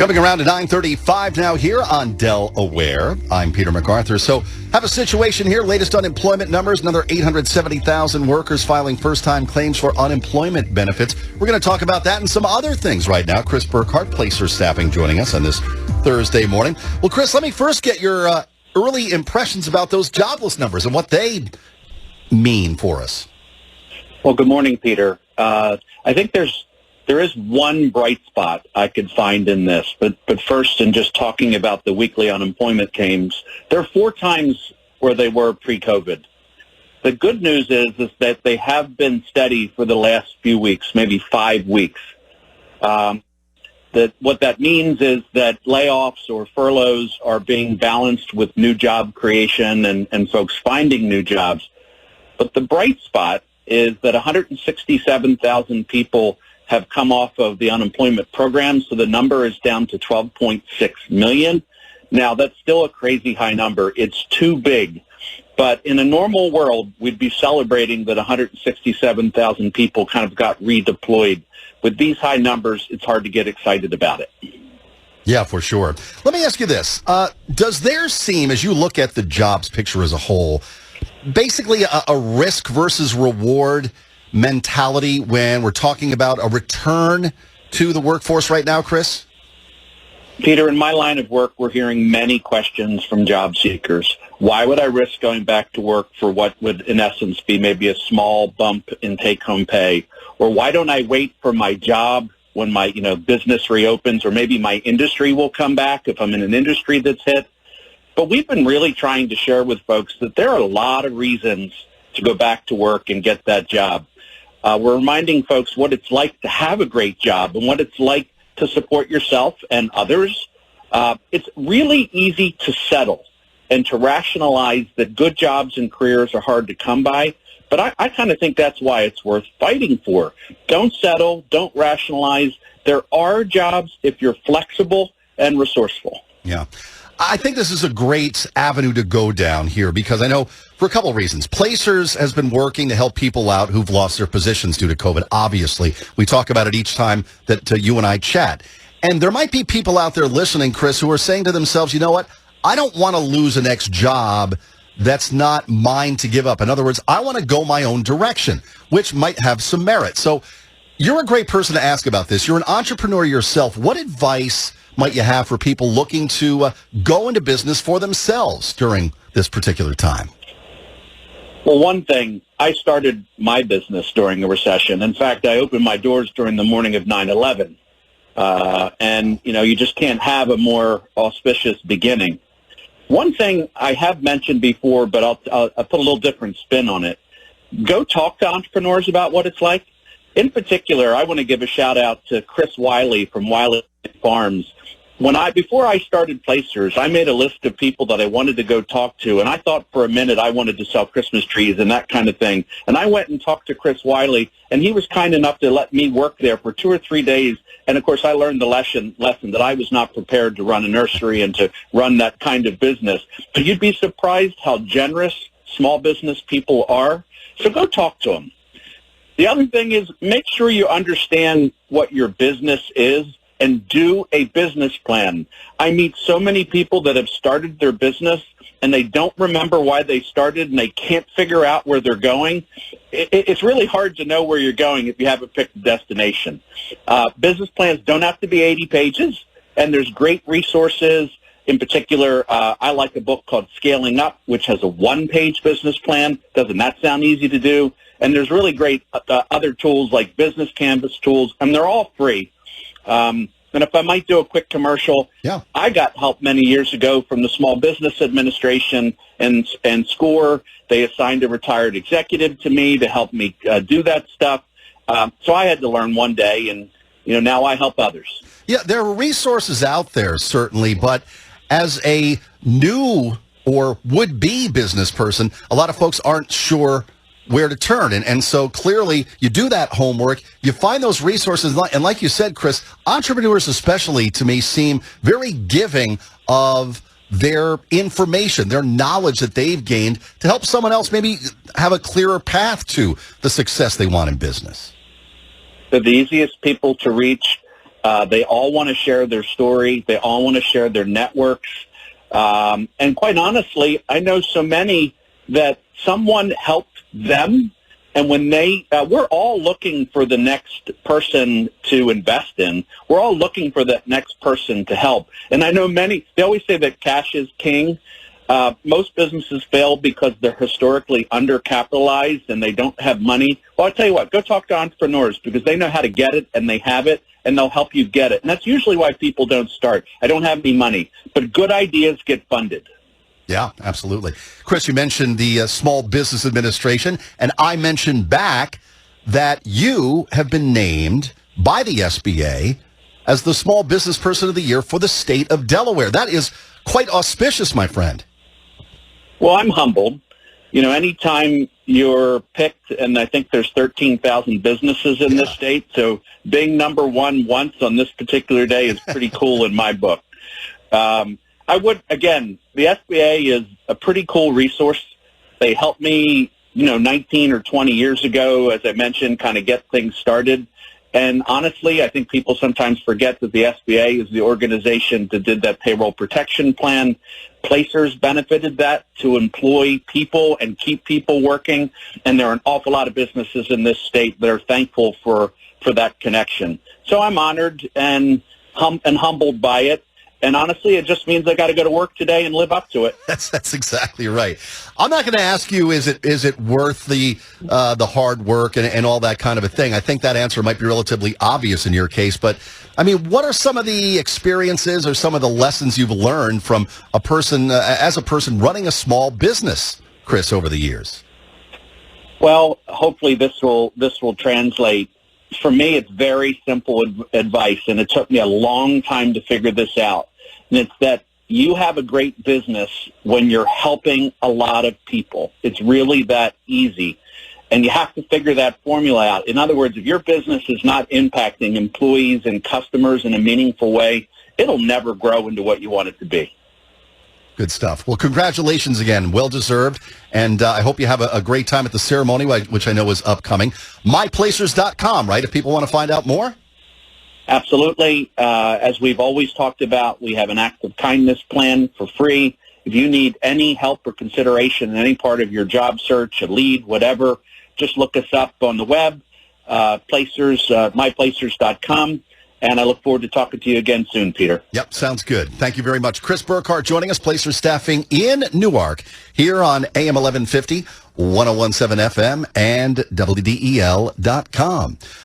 Coming around to 9:35 now here on Delaware. I'm Peter MacArthur. So have a situation here. Latest unemployment numbers. Another 870,000 workers filing first-time claims for unemployment benefits. We're going to talk about that and some other things right now. Chris Burkhart, Placer Staffing, joining us on this Thursday morning. Well, Chris, let me first get your early impressions about those jobless numbers and what they mean for us. Well, good morning, Peter. I think there is one bright spot I could find in this, but first, in just talking about the weekly unemployment claims, they're 4 times where they were pre-COVID. The good news is that they have been steady for the last few weeks, maybe 5 weeks. What that means is that layoffs or furloughs are being balanced with new job creation and folks finding new jobs. But the bright spot is that 167,000 people have come off of the unemployment program, so the number is down to 12.6 million. Now, that's still a crazy high number. It's too big. But in a normal world, we'd be celebrating that 167,000 people kind of got redeployed. With these high numbers, it's hard to get excited about it. Yeah, for sure. Let me ask you this. Does there seem, as you look at the jobs picture as a whole, basically a risk versus reward mentality when we're talking about a return to the workforce right now, Chris? Peter, in my line of work, we're hearing many questions from job seekers. Why would I risk going back to work for what would, in essence, be maybe a small bump in take-home pay? Or why don't I wait for my job when my business reopens, or maybe my industry will come back if I'm in an industry that's hit? But we've been really trying to share with folks that there are a lot of reasons to go back to work and get that job. We're reminding folks what it's like to have a great job and what it's like to support yourself and others. It's really easy to settle and to rationalize that good jobs and careers are hard to come by. But I kind of think that's why it's worth fighting for. Don't settle. Don't rationalize. There are jobs if you're flexible and resourceful. Yeah. I think this is a great avenue to go down here because I know for a couple of reasons. Placers has been working to help people out who've lost their positions due to COVID, obviously. We talk about it each time that you and I chat. And there might be people out there listening, Chris, who are saying to themselves, you know what? I don't want to lose an next job that's not mine to give up. In other words, I want to go my own direction, which might have some merit. So you're a great person to ask about this. You're an entrepreneur yourself. What advice might you have for people looking to go into business for themselves during this particular time? Well, one thing, I started my business during a recession. In fact, I opened my doors during the morning of 9/11. And, you just can't have a more auspicious beginning. One thing I have mentioned before, but I'll put a little different spin on it. Go talk to entrepreneurs about what it's like. In particular, I want to give a shout out to Chris Wiley from Wiley Farms. Before I started Placers, I made a list of people that I wanted to go talk to, and I thought for a minute I wanted to sell Christmas trees and that kind of thing. And I went and talked to Chris Wiley, and he was kind enough to let me work there for 2 or 3 days. And, of course, I learned the lesson that I was not prepared to run a nursery and to run that kind of business. But you'd be surprised how generous small business people are. So go talk to them. The other thing is make sure you understand what your business is and do a business plan. I meet so many people that have started their business and they don't remember why they started and they can't figure out where they're going. It's really hard to know where you're going if you haven't picked a destination. Business plans don't have to be 80 pages, and there's great resources. In particular, I like a book called Scaling Up, which has a 1-page business plan. Doesn't that sound easy to do? And there's really great other tools like Business Canvas tools, and they're all free. And if I might do a quick commercial, yeah. I got help many years ago from the Small Business Administration and SCORE. They assigned a retired executive to me to help me do that stuff. So I had to learn one day, and now I help others. Yeah, there are resources out there, certainly, but as a new or would-be business person, a lot of folks aren't sure where to turn. And so clearly you do that homework, you find those resources. And like you said, Chris, entrepreneurs especially to me seem very giving of their information, their knowledge that they've gained to help someone else maybe have a clearer path to the success they want in business. They're the easiest people to reach. They all want to share their story. They all want to share their networks. And quite honestly, I know so many that someone helped them. And when we're all looking for the next person to invest in. We're all looking for that next person to help. And I know they always say that cash is king. Most businesses fail because they're historically undercapitalized and they don't have money. Well, I'll tell you what, go talk to entrepreneurs because they know how to get it and they have it and they'll help you get it. And that's usually why people don't start. I don't have any money, but good ideas get funded. Yeah, absolutely. Chris, you mentioned the Small Business Administration, and I mentioned back that you have been named by the SBA as the Small Business Person of the Year for the state of Delaware. That is quite auspicious, my friend. Well, I'm humbled. You know, anytime you're picked, and I think there's 13,000 businesses in this state, so being number one once on this particular day is pretty cool in my book. The SBA is a pretty cool resource. They helped me, 19 or 20 years ago, as I mentioned, kind of get things started. And honestly, I think people sometimes forget that the SBA is the organization that did that payroll protection plan. Placers benefited that to employ people and keep people working. And there are an awful lot of businesses in this state that are thankful for that connection. So I'm honored and humbled by it. And honestly, it just means I got to go to work today and live up to it. That's exactly right. I'm not going to ask you, is it worth the hard work and all that kind of a thing? I think that answer might be relatively obvious in your case. But, I mean, what are some of the experiences or some of the lessons you've learned from a person, as a person running a small business, Chris, over the years? Well, hopefully this will translate. For me, it's very simple advice, and it took me a long time to figure this out. And it's that you have a great business when you're helping a lot of people. It's really that easy. And you have to figure that formula out. In other words, if your business is not impacting employees and customers in a meaningful way, it'll never grow into what you want it to be. Good stuff. Well, congratulations again. Well-deserved. And I hope you have a great time at the ceremony, which I know is upcoming. MyPlacers.com, right, if people want to find out more? Absolutely. As we've always talked about, we have an act of kindness plan for free. If you need any help or consideration in any part of your job search, a lead, whatever, just look us up on the web, myplacers.com. And I look forward to talking to you again soon, Peter. Yep, sounds good. Thank you very much. Chris Burkhardt joining us, Placer Staffing in Newark, here on AM 1150, 101.7 FM, and WDEL.com.